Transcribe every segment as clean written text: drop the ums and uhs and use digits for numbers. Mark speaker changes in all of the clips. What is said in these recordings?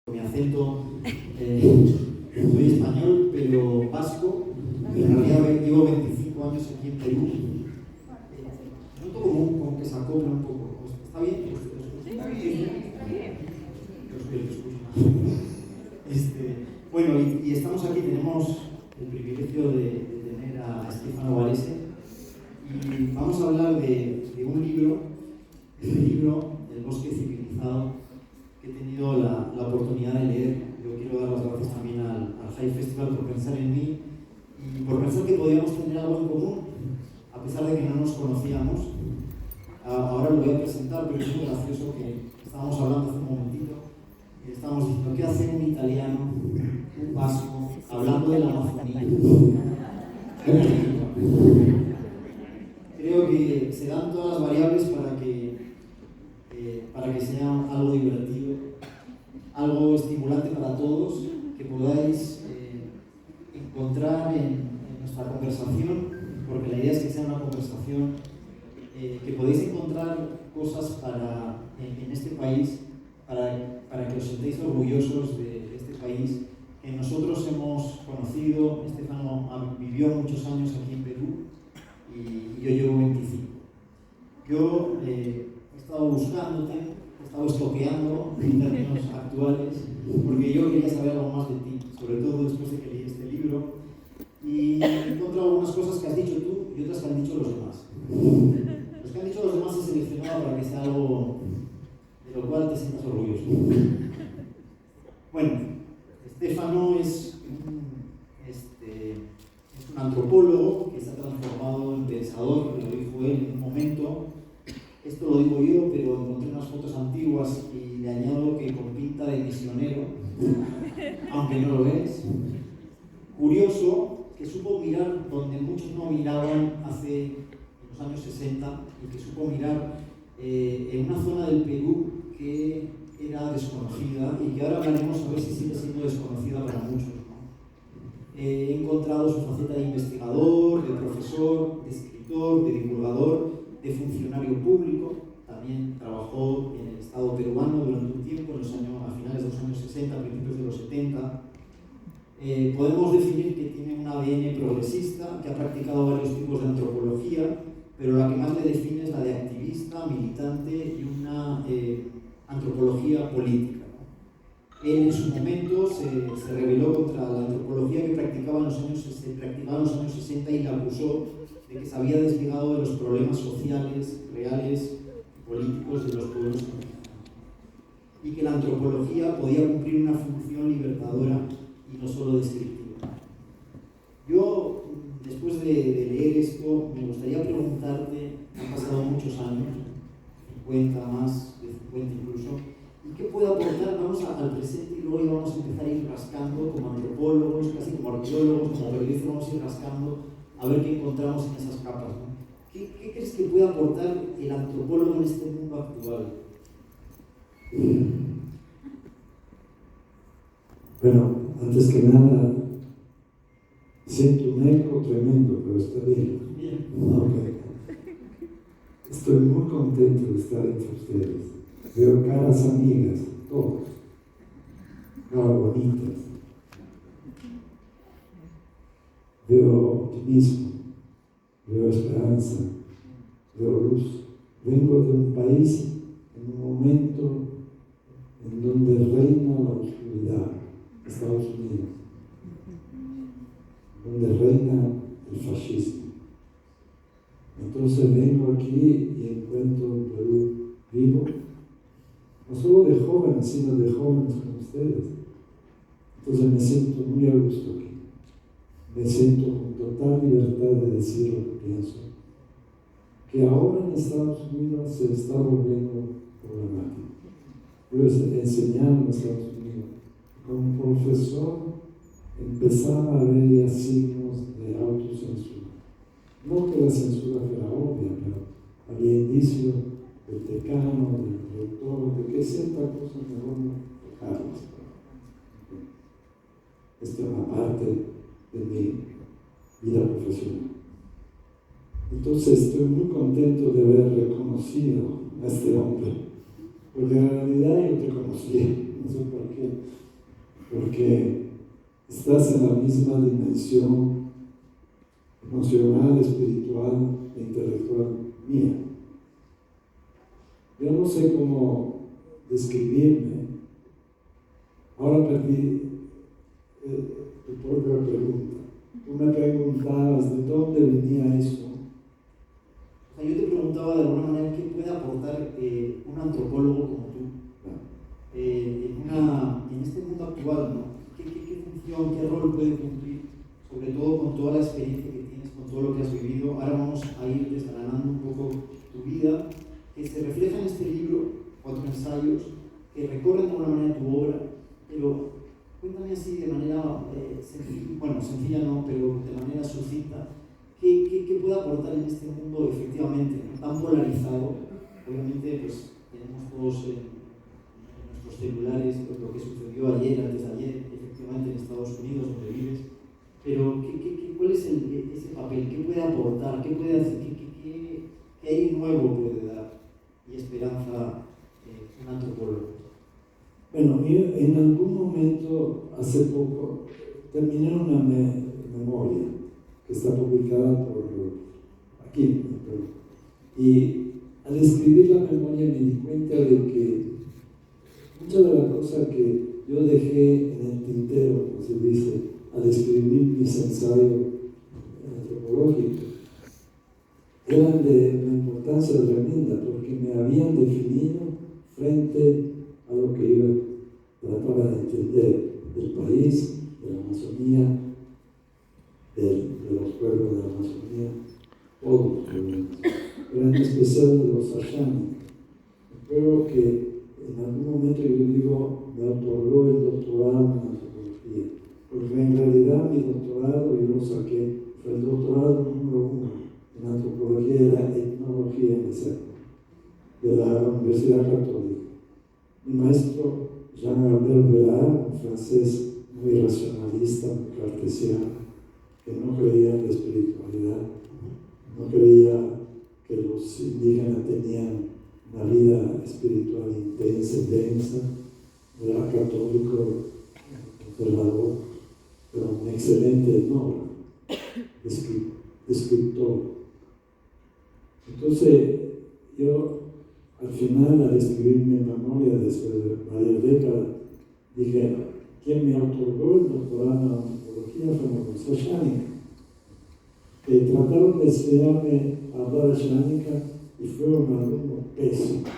Speaker 1: Mi acento, soy español, pero vasco. En realidad llevo 25 años aquí en Perú. Noto como que se acopla un poco. ¿Está bien?
Speaker 2: Está bien.
Speaker 1: Bueno, y estamos aquí, tenemos el privilegio de tener a Stefano Varese y vamos a hablar de un libro, El bosque civilizado, que he tenido la oportunidad de leer. Yo quiero dar las gracias también al High Festival por pensar en mí y por pensar que podíamos tener algo en común, a pesar de que no nos conocíamos. Ahora lo voy a presentar, pero es muy gracioso que estábamos hablando hace un momentito. Estamos diciendo, ¿qué hace un italiano, un vasco, hablando de la Amazonía? Creo que se dan todas las variables para que sea algo divertido, algo estimulante para todos, que podáis encontrar en nuestra conversación, porque la idea es que sea una conversación, que podéis encontrar cosas en este país para que os sentéis orgullosos de este país que nosotros hemos conocido. Stefano vivió muchos años aquí en Perú y yo llevo 25. Yo he estado buscándote, he estado estoqueando en términos actuales, porque yo quería saber algo más de ti, sobre todo después de que leí este libro, y he encontrado algunas cosas que has dicho tú y otras que han dicho los demás. Los que han dicho los demás he seleccionado para que sea algo de lo cual te sientas orgulloso. Bueno, Stefano es un antropólogo que se ha transformado en pensador, lo dijo él en un momento. Esto lo digo yo, pero encontré unas fotos antiguas y le añado que con pinta de misionero, aunque no lo es. Curioso, que supo mirar donde muchos no miraban en los años 60, y que supo mirar en una zona del Perú que era desconocida y que ahora hablaremos a ver si sigue siendo desconocida para muchos, ¿no? He encontrado su faceta de investigador, de profesor, de escritor, de divulgador, de funcionario público. También trabajó en el Estado peruano durante un tiempo, a finales de los años 60, principios de los 70. Podemos definir que tiene un ADN progresista, que ha practicado varios tipos de antropología, pero la que más le define es la de activista, militante y una antropología política, ¿no? Él en su momento se rebeló contra la antropología que practicaba en los años 60 y la acusó de que se había desligado de los problemas sociales, reales y políticos de los pueblos indígenas, y que la antropología podía cumplir una función libertadora y no solo descriptiva. Yo, después de leer esto, me gustaría preguntarte, han pasado muchos años, 50 más, de 50 incluso, ¿y qué puede aportar? Vamos al presente y luego vamos a empezar a ir rascando como antropólogos, casi como arqueólogos, como periodistas, vamos a ir rascando a ver qué encontramos en esas capas, ¿no? ¿Qué crees que puede aportar el antropólogo en este mundo actual?
Speaker 3: Bueno, antes que nada, siento un eco tremendo, pero está bien.
Speaker 1: Bien.
Speaker 3: Okay. Estoy muy contento de estar entre ustedes. Veo caras amigas, todos. Caras bonitas. Veo optimismo, veo esperanza, veo luz. Vengo de un país en un momento en donde reina la oscuridad, Estados Unidos, donde reina el fascismo. Entonces vengo aquí y encuentro un Perú vivo, no solo de jóvenes, sino de jóvenes como ustedes. Entonces me siento muy a gusto aquí. Me siento con total libertad de decir lo que pienso. Que ahora en Estados Unidos se está volviendo problemático. Yo enseñar en Estados Unidos, como profesor, empezaba a ver ya signos de autocensura. No que la censura fuera obvia, pero había indicios del decano, del rector, de que cierta cosa mejor no dejarlas. Esto es una parte de mi vida profesional. Entonces estoy muy contento de haber reconocido a este hombre, porque en realidad yo te conocía, no sé por qué, porque estás en la misma dimensión emocional, espiritual e intelectual mía. Yo no sé cómo describirme. Ahora perdí tu propia pregunta. Tú me preguntabas de dónde venía eso.
Speaker 1: O sea, yo te preguntaba de alguna manera qué puede aportar un antropólogo como tú en este mundo actual, ¿no? ¿Qué función, qué rol puede cumplir, sobre todo con toda la experiencia que tienes, con todo lo que has vivido? Ahora vamos a ir desgranando un poco tu vida, que se refleja en este libro, 4 ensayos, que recorren de alguna manera tu obra, pero cuéntame así de manera sencilla no, pero de manera sucinta, ¿qué puede aportar en este mundo efectivamente tan polarizado? Obviamente pues tenemos todos en nuestros celulares pues, lo que sucedió ayer, antes de ayer, efectivamente en Estados Unidos donde vives, pero ¿cuál es ese papel? ¿Qué puede aportar? ¿Qué puede hacer? ¿Qué hay nuevo puede dar y esperanza un antropólogo?
Speaker 3: Bueno, yo en algún momento, hace poco, terminé una memoria que está publicada por aquí, y al escribir la memoria me di cuenta de que muchas de las cosas que yo dejé en el tintero, como se dice, al escribir mis ensayos antropológicos, eran de una importancia tremenda porque me habían definido frente a lo que yo trataba de entender del país, de la Amazonía, de los pueblos de la Amazonía, todos los pueblos, pero en especial de los Ashanis. Espero que en algún momento yo digo, me otorgó el doctorado en antropología, porque en realidad mi doctorado yo lo saqué, fue el doctorado número 1 en antropología y la etnología de la Universidad Católica. Mi maestro Jean-Albert Villard, un francés muy racionalista, muy cartesiano, que no creía en la espiritualidad, no creía que los indígenas tenían una vida espiritual intensa y densa, era católico, conservador, pero un excelente etnólogo, escritor. Entonces, yo al final, al escribir mi memoria después de varias décadas, dije, quien me otorgó el doctorado en antropología fueron los Ashanis, que trataron de enseñarme a hablar ashánica y fueron alumnos pésimos.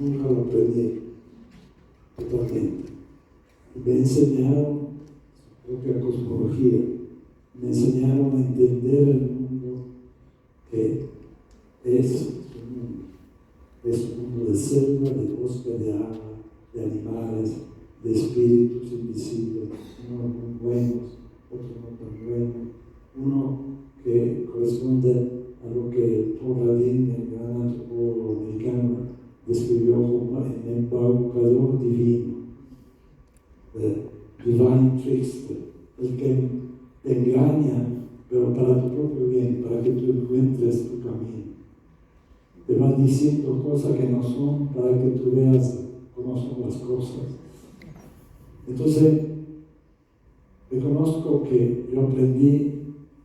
Speaker 3: Nunca lo aprendí totalmente. Me enseñaron su propia cosmología, me enseñaron a entender el mundo que es su mundo. Es un mundo de selva, de bosque, de agua, de animales, de espíritus invisibles, unos muy buenos, otros no tan buenos, uno que corresponde a lo que Paul Radin, el gran antropólogo americano, describió como el embaucador divino, el divine trickster, el que te engaña, pero para tu propio bien, para que tú encuentres tu camino. Te van diciendo cosas que no son para que tú veas cómo son las cosas. Entonces, reconozco que yo aprendí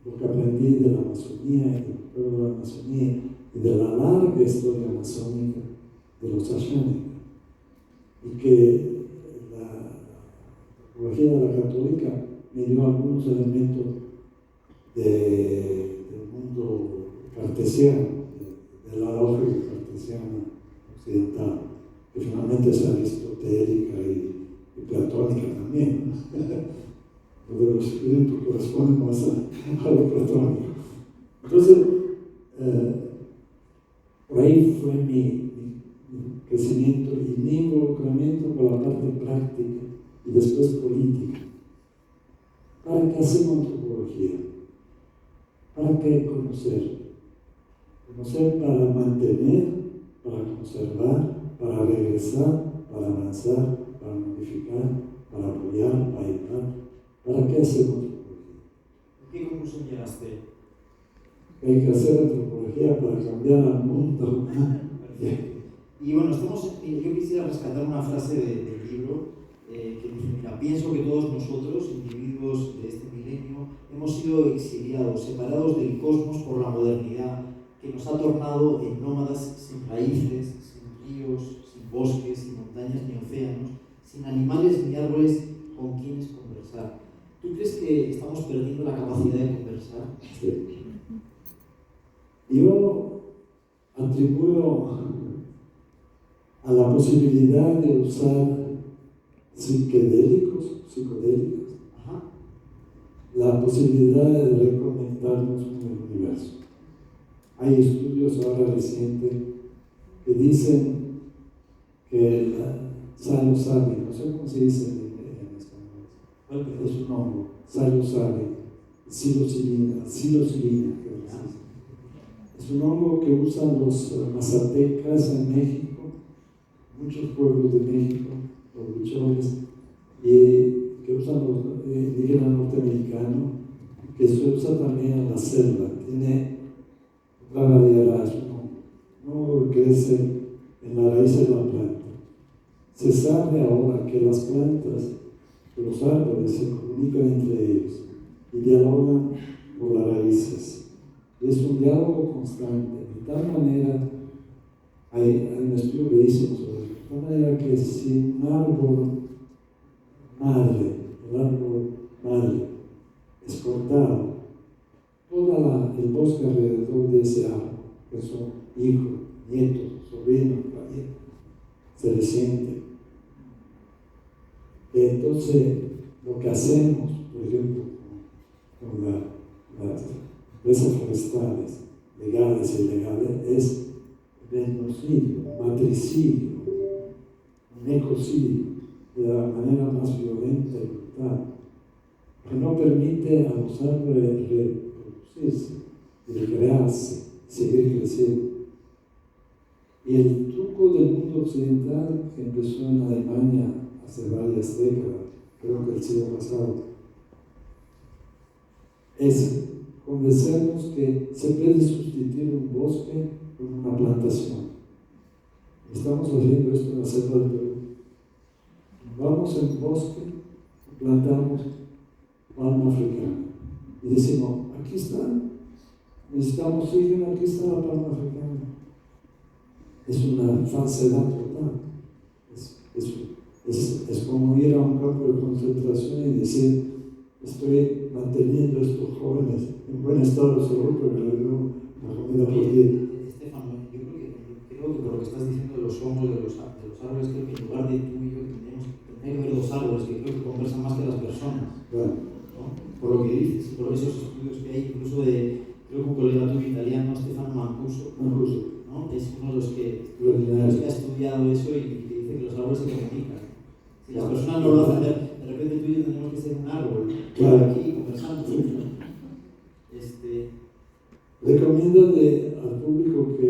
Speaker 3: lo que aprendí de la Amazonía y del pueblo de la Amazonía y de la larga historia amazónica de los Ashanis, y que la antropología de la católica me dio algunos elementos del mundo cartesiano, de la lógica cartesiana occidental, que finalmente es aristotélica y platónica también. Lo de los espíritus corresponde más a lo platónico. Entonces, por ahí fue mi crecimiento y mi involucramiento con la parte práctica y después política. ¿Para qué hacemos antropología? ¿Para qué conocer? Conocer para mantener, para conservar, para regresar, para avanzar, para modificar, para apoyar, para ayudar. ¿Para qué hacemos antropología?
Speaker 1: ¿A qué conclusión llegaste?
Speaker 3: Hay que hacer antropología para cambiar al mundo.
Speaker 1: Y bueno, yo quisiera rescatar una frase del libro que dice, mira, pienso que todos nosotros, individuos de este milenio, hemos sido exiliados, separados del cosmos por la modernidad, que nos ha tornado en nómadas sin raíces, sin ríos, sin bosques, sin montañas ni océanos, sin animales ni árboles con quienes conversar. ¿Tú crees que estamos perdiendo la capacidad de conversar?
Speaker 3: Sí. Yo atribuyo a la posibilidad de usar psicodélicos,
Speaker 1: Ajá.
Speaker 3: la posibilidad de reconectarnos con el universo. Hay estudios ahora recientes que dicen que el psilocybin, no sé cómo se dice en español, es un hongo, psilocybin, psilocibina, creo que se dice. Es un hongo que usan los mazatecas en México, muchos pueblos de México, los huicholes, y que usan los indígenas norteamericanos, que se usa también en la selva. Tiene otra variedad, no crece en la raíz de la planta. Se sabe ahora que las plantas, que los árboles se comunican entre ellos y dialogan por las raíces. Y es un diálogo constante, de tal manera, hay un estudio que dice sobre eso, de tal manera que si un árbol madre, el árbol madre, es cortado, todo el bosque alrededor de ese árbol, que son hijos, nietos, sobrinos, parientes, se resiente. Entonces, lo que hacemos, por ejemplo, con las empresas forestales, legales e ilegales, es genocidio, matricidio, un ecocidio, de la manera más violenta y brutal, que no permite a los árboles reproducirse, recrearse, seguir creciendo. Y el truco del mundo occidental, que empezó en Alemania hace varias décadas, creo que el siglo pasado, es convencernos que se puede sustituir un bosque por una plantación. Estamos haciendo esto en la selva del Perú. Vamos al bosque, plantamos palma africana y decimos, aquí está, necesitamos oxígeno, aquí está la palma africana. Es una falsedad total. Es como ir a un campo de concentración y decir, estoy manteniendo a estos jóvenes en buen estado de salud porque les doy la comida por día.
Speaker 1: Estefano, yo creo que por lo que estás diciendo de los hongos, de los árboles, creo que en lugar de tú y yo tendría que haber dos árboles que creo que conversan más que las personas.
Speaker 3: Claro.
Speaker 1: ¿No? Por lo que dices, por esos estudios que hay, incluso creo que un colega tuyo italiano, Stefano Mancuso, ¿no? Es uno de los que ha estudiado eso y que dice que los árboles se comunican. Si las personas no lo hacen, de repente tú y yo tenemos que ser un árbol,
Speaker 3: claro,
Speaker 1: aquí conversando.
Speaker 3: Recomiendo al público que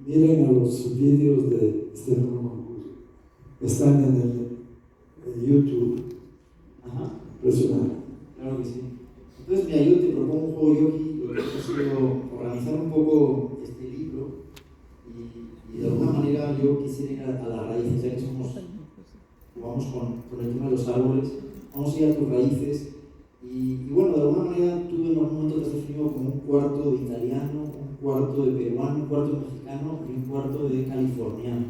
Speaker 3: miren a los vídeos de Stefano Mancuso. Están en el YouTube.
Speaker 1: Ajá.
Speaker 3: Impresionante.
Speaker 1: Claro que sí. Entonces, mira, yo te propongo un juego, Yoki, lo que ha sido organizar un poco este libro y de alguna manera yo quisiera ir a las raíces, ya que vamos con el tema de los árboles, vamos a ir a tus raíces y bueno, de alguna manera tú en algún momento te has definido como un cuarto de italiano, un cuarto de peruano, un cuarto de mexicano y un cuarto de californiano.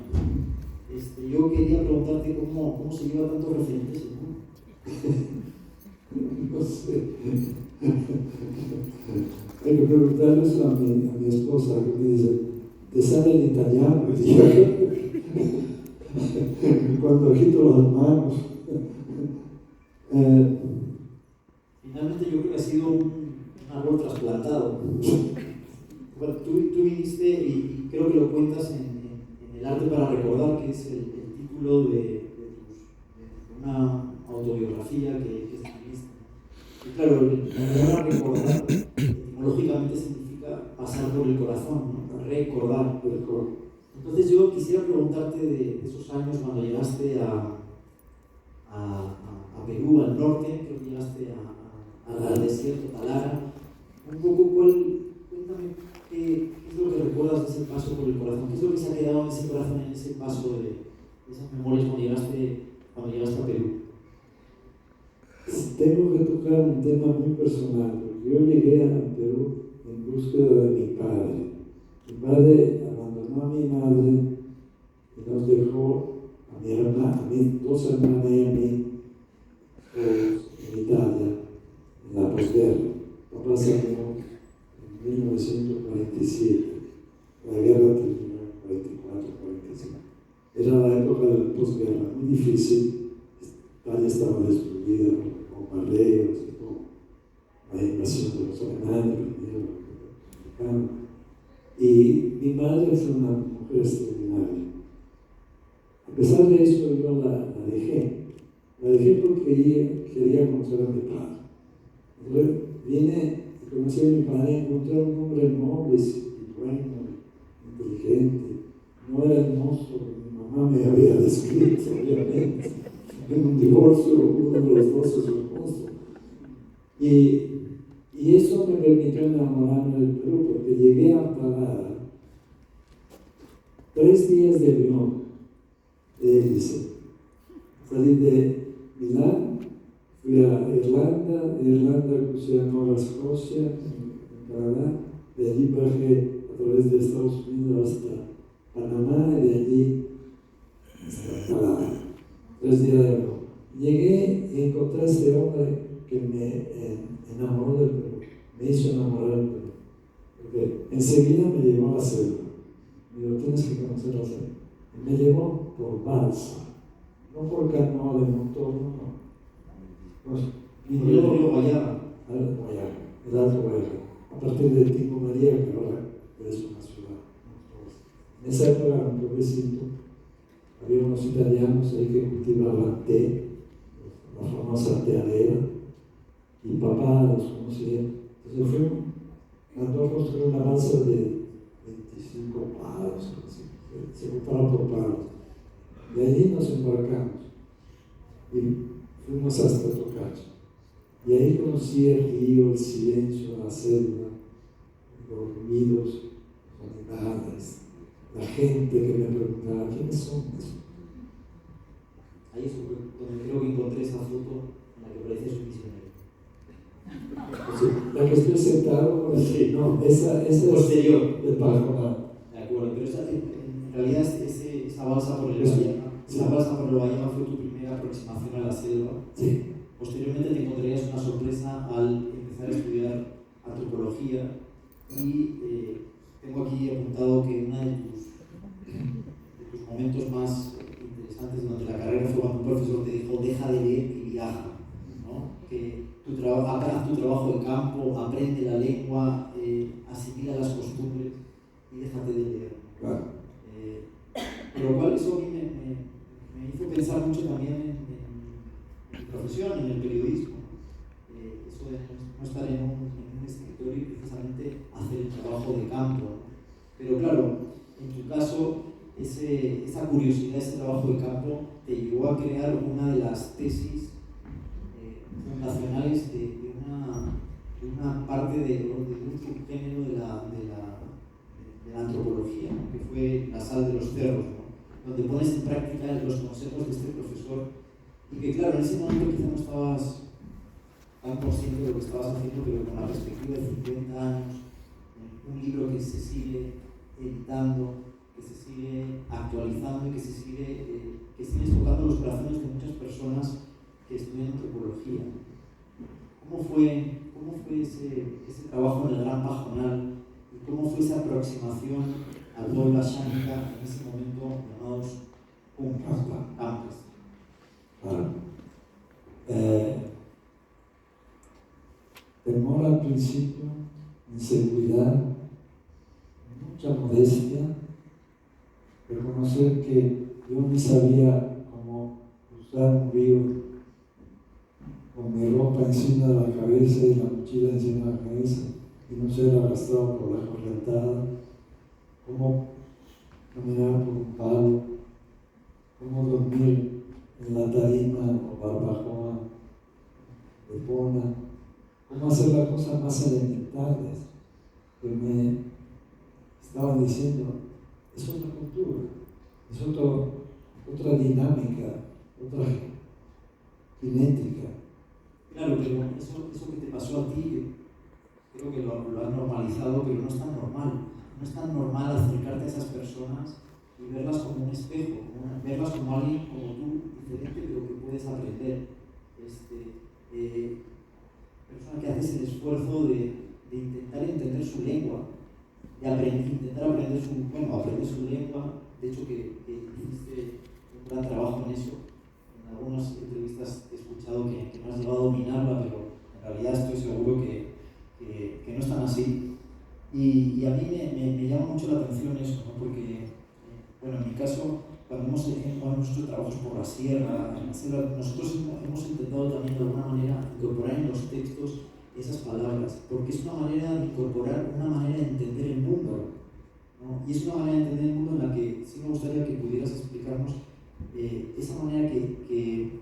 Speaker 1: Yo quería preguntarte cómo se lleva tantos referentes, ¿no?
Speaker 3: No sé. Hay que preguntarle eso a mi esposa, que me dice, ¿te sale el italiano? Cuando agito las manos.
Speaker 1: Finalmente yo creo que ha sido un árbol trasplantado. Bueno, tú viniste y creo que lo cuentas en El arte para recordar, que es el título de una autobiografía que escribiste. Y claro, la palabra recordar etimológicamente significa pasar por el corazón, ¿no? Recordar. Entonces yo quisiera preguntarte de esos años cuando llegaste a Perú, al norte, creo que llegaste al desierto, Talara, un poco cuéntame qué es lo que recuerdas de ese paso por el corazón, qué es lo que se ha quedado en ese corazón, en ese paso de esas memorias cuando llegaste a Perú.
Speaker 3: tengo que tocar un tema muy personal, porque yo llegué a Perú en búsqueda de mi padre. Mi padre abandonó a mi madre y nos dejó a mi hermana, a mis dos hermanas y a mí, en Italia, en la posguerra. Papá se murió en 1947, la guerra terminó en 44-45. Era la época de la posguerra, muy difícil. Italia estaba destruida por bombardeos y todo. La invasión de los alemanes, primero los americanos. Y mi madre fue una mujer extraordinaria. A pesar de eso, yo la dejé. La dejé porque ella quería conocer a mi padre. Entonces vine y conocí a mi padre, encontré un hombre noble y bueno, inteligente. No era el monstruo que mi mamá me había descrito, obviamente. En un divorcio, uno de los dos es un monstruo. Y eso me permitió enamorarme del Perú, porque llegué a Parada 3 días de avión de hélice. Salí de Milán, fui a Irlanda crucé a Nueva Escocia, en Canadá, de allí bajé a través de Estados Unidos hasta Panamá y de allí hasta Canadá. 3 días de avión. Llegué y encontré a este hombre que me enamoró del Perú, me hizo enamorar del Perú. Porque enseguida me llevó a la selva. Me dijo, tienes que conocer la selva. Y me llevó por balsa, no por canoa de motor, no. Pues,
Speaker 1: Y yo lo río Guayana.
Speaker 3: El Alto Guayana. A partir de Tingo María, que ahora es una ciudad. En esa época era un pueblecito. Había unos italianos ahí que cultivaban té, la famosa teadera, y papá los conocía. Entonces fuimos, mandó a construir una balsa de 25 palos, se compraba por palos. De allí nos embarcamos y fuimos hasta Tocacho. Y ahí conocí el río, el silencio, la selva, los ruidos, los animales, la gente que me preguntaba, ¿quiénes son?
Speaker 1: Ahí es donde creo que encontré esa foto en la que parece su misionero.
Speaker 3: Sí, la que estoy sentado,
Speaker 1: sí.
Speaker 3: No, esa
Speaker 1: posterior.
Speaker 3: Es del Paraná.
Speaker 1: De acuerdo, pero en realidad esa balsa por el Guayana fue tu primera aproximación a la selva.
Speaker 3: Sí.
Speaker 1: Posteriormente te encontrarías una sorpresa al empezar a estudiar antropología y tengo aquí apuntado que uno de tus momentos más interesantes durante la carrera fue cuando un profesor te dijo deja de leer y viaja, ¿no? Que haz tu trabajo de campo, aprende la lengua, asimila las costumbres y déjate de leer.
Speaker 3: Claro.
Speaker 1: Por lo cual eso a mí me hizo pensar mucho también en mi profesión, en el periodismo. Eso de no estar en un escritorio y precisamente hacer el trabajo de campo, ¿no? Pero claro, en tu caso, esa curiosidad, ese trabajo de campo te llevó a crear una de las tesis fundacionales de una parte de un subgénero de la antropología, ¿no? Que fue la sal de los cerros, ¿no? Donde pones en práctica los consejos de este profesor y que claro, en ese momento quizá no estabas tan consciente de lo que estabas haciendo, pero con la perspectiva de 50 años, un libro que se sigue editando, que se sigue actualizando y que sigue tocando los corazones de muchas personas que estudian antropología. ¿Cómo fue ese trabajo en el Gran Pajonal y cómo fue esa aproximación al pueblo ashánica en ese momento llamados Campas?
Speaker 3: Claro. Temor al principio, inseguridad, mucha modestia, reconocer que yo no sabía cómo cruzar un río con mi ropa encima de la cabeza y la mochila encima de la cabeza y no ser arrastrado por la correntada, cómo caminar por un palo, cómo dormir en la tarima o barbacoa de Pona, cómo hacer las cosas más elementales que me estaban diciendo. Es otra cultura, es otra dinámica, otra cinética.
Speaker 1: Claro, pero eso que te pasó a ti, creo que lo has normalizado, pero no es tan normal. No es tan normal acercarte a esas personas y verlas como un espejo, verlas como alguien como tú, diferente, pero que puedes aprender. Persona que haces el esfuerzo de intentar entender su lengua, de intentar aprender su lengua. De hecho, que hiciste un gran trabajo en eso. En algunas entrevistas he escuchado que no has llegado a dominarla, pero en realidad estoy seguro que no están así. Y a mí me llama mucho la atención eso, ¿no? Porque, en mi caso, cuando hemos hecho nuestros trabajos por la sierra, en la selva, nosotros hemos intentado también de alguna manera incorporar en los textos esas palabras, porque es una manera de incorporar, una manera de entender el mundo, ¿no? Y es una manera de entender el mundo en la que sí me gustaría que pudieras explicarnos esa manera que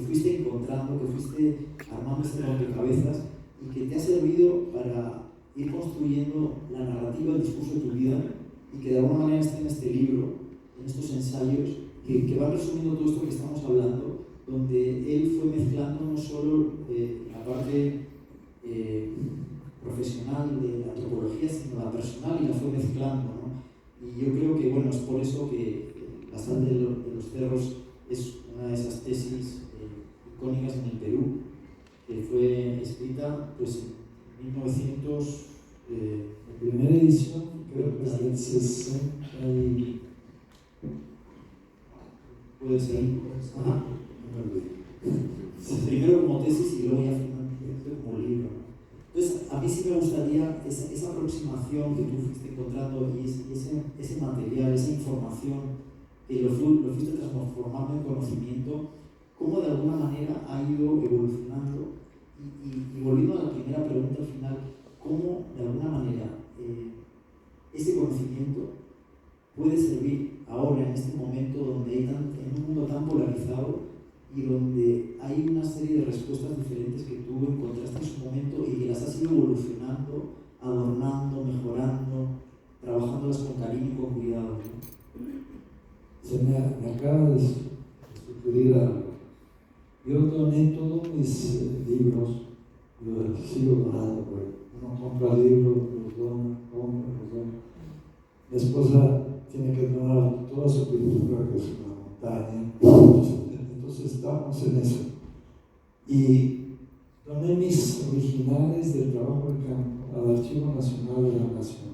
Speaker 1: fuiste encontrando, que fuiste armando este rompecabezas y que te ha servido para ir construyendo la narrativa, el discurso de tu vida, y que de alguna manera está en este libro, en estos ensayos, que van resumiendo todo esto que estamos hablando, donde él fue mezclando no solo la parte profesional de la antropología, sino la personal, y la fue mezclando, ¿no? Y yo creo que, es por eso que La sal de los cerros es una de esas tesis icónicas en el Perú, que fue escrita pues, en 1900.
Speaker 3: La primera edición creo que es del 60 y...
Speaker 1: Puede ser. Ajá. Primero como tesis y luego ya finalmente como libro, ¿no? Entonces, a mí sí me gustaría esa aproximación que tú fuiste encontrando y ese material, esa información que lo fuiste transformando en conocimiento, cómo de alguna manera ha ido evolucionando. Y volviendo a la primera pregunta al final, cómo de alguna manera ese conocimiento puede servir ahora, en este momento donde hay en un mundo tan polarizado y donde hay una serie de respuestas diferentes que tú encontraste en su momento y que las has ido evolucionando, adornando, mejorando, trabajándolas con cariño y con cuidado, ¿no?
Speaker 3: Se me acaba de sugerir algo. Yo doné todos mis libros, los sigo donando, porque uno compra libros, los dona, los dona. Mi esposa tiene que donar toda su pintura, que es una montaña. Entonces estamos en eso. Y doné mis originales del trabajo de campo al Archivo Nacional de la Nación.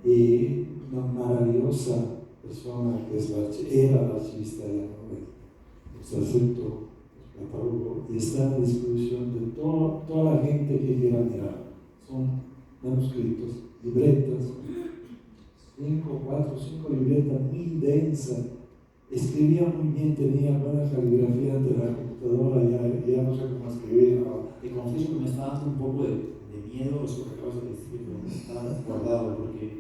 Speaker 3: Y una maravillosa persona que era la archivista de la novela, los acepto, los catálogos, y está a disposición de toda la gente que quiera mirar. Son manuscritos, libretas, 5 libretas muy densas. Escribía muy bien, tenía buena caligrafía ante la computadora, ya no sé cómo escribir.
Speaker 1: Te confieso que me está dando un poco de miedo eso que acabas de decir, pero está guardado, porque en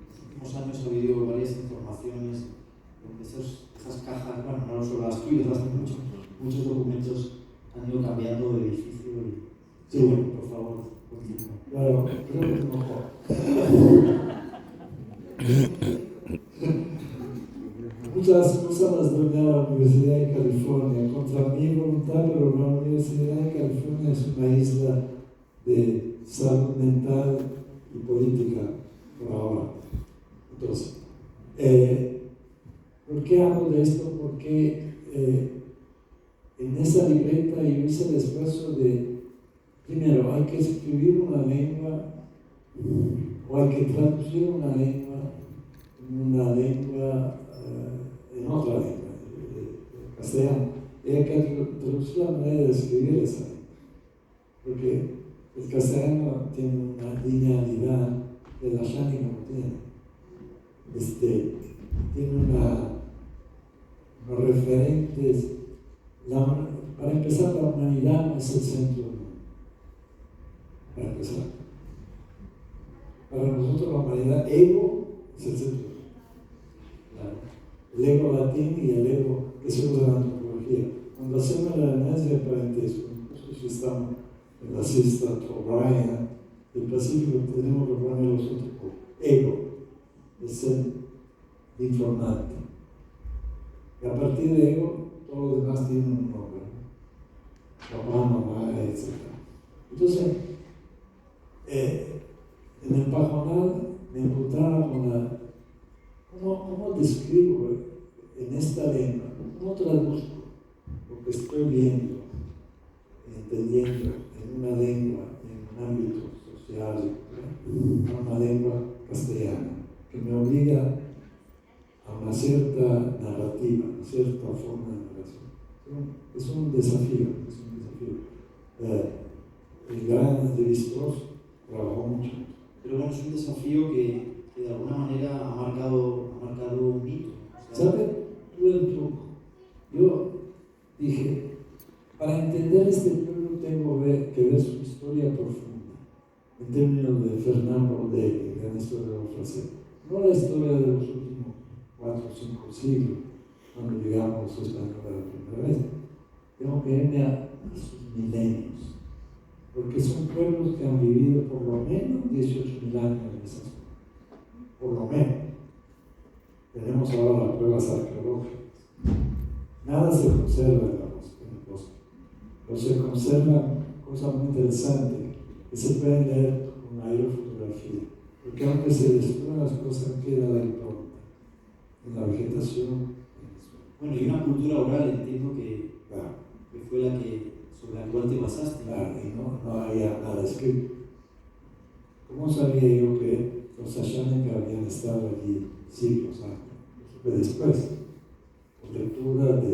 Speaker 1: los últimos años ha habido varias informaciones donde esas cajas, no solo las tuyas, muchos documentos han ido cambiando de edificio. Sí, por favor, continúa.
Speaker 3: Claro, creo que es mejor. Muchas cosas las doné a la Universidad de California, contra mi voluntad, pero la Universidad de California es una isla de salud mental y política por ahora. Entonces, ¿por qué hablo de esto? Porque en esa libreta yo hice el esfuerzo de, primero, hay que escribir una lengua, o hay que traducir una lengua en otra lengua, castellano. Y hay que traducir la manera de escribir esa lengua, porque el castellano tiene una linealidad que la Shani no tiene. Tiene unos referentes. Para empezar, la humanidad no es el centro del mundo. Para empezar. Para nosotros la humanidad, ego es el centro del mundo. El ego latín y el ego que se usa en la antropología. Cuando hacemos el análisis de parentesco, nosotros estamos en la islas O'Brien del Pacífico, tenemos que poner los otros por ego, es el informante. Y a partir de ego, todo lo demás tiene un nombre. papá, mamá, etc. Entonces, en el pajonal me encontraba con la... ¿Cómo describo en esta lengua? ¿Cómo traduzco lo que estoy viendo, entendiendo en una lengua, en un ámbito social, una lengua castellana, que me obliga a una cierta narrativa, a cierta forma de narración? Es un desafío, el gran Lévi-Strauss trabajó mucho.
Speaker 1: Pero bueno, es un desafío que de alguna manera ha marcado un hito. O sea,
Speaker 3: ¿Sabes? Tuve un truco. Yo dije, para entender este pueblo tengo que ver su historia profunda, en términos de Fernand Braudel, el gran historiador francés. No la historia de los últimos 4 o 5 siglos, cuando llegamos los españoles la primera vez. Tengo que irme a sus milenios, porque son pueblos que han vivido por lo menos 18.000 años en esa zona. Por lo menos. Tenemos ahora las pruebas arqueológicas. Nada se conserva en el bosque. Pero se conservan cosas muy interesantes que se pueden leer con aerofotografía. Porque aunque se destruyan las cosas, queda la impronta en la vegetación.
Speaker 1: Bueno, y una cultura oral, entiendo que,
Speaker 3: Claro.
Speaker 1: que fue sobre la cual te basaste.
Speaker 3: Claro, y no había nada escrito. ¿Cómo sabía yo que los Ashaninka habían estado allí siglos antes? Lo supe después, por lectura de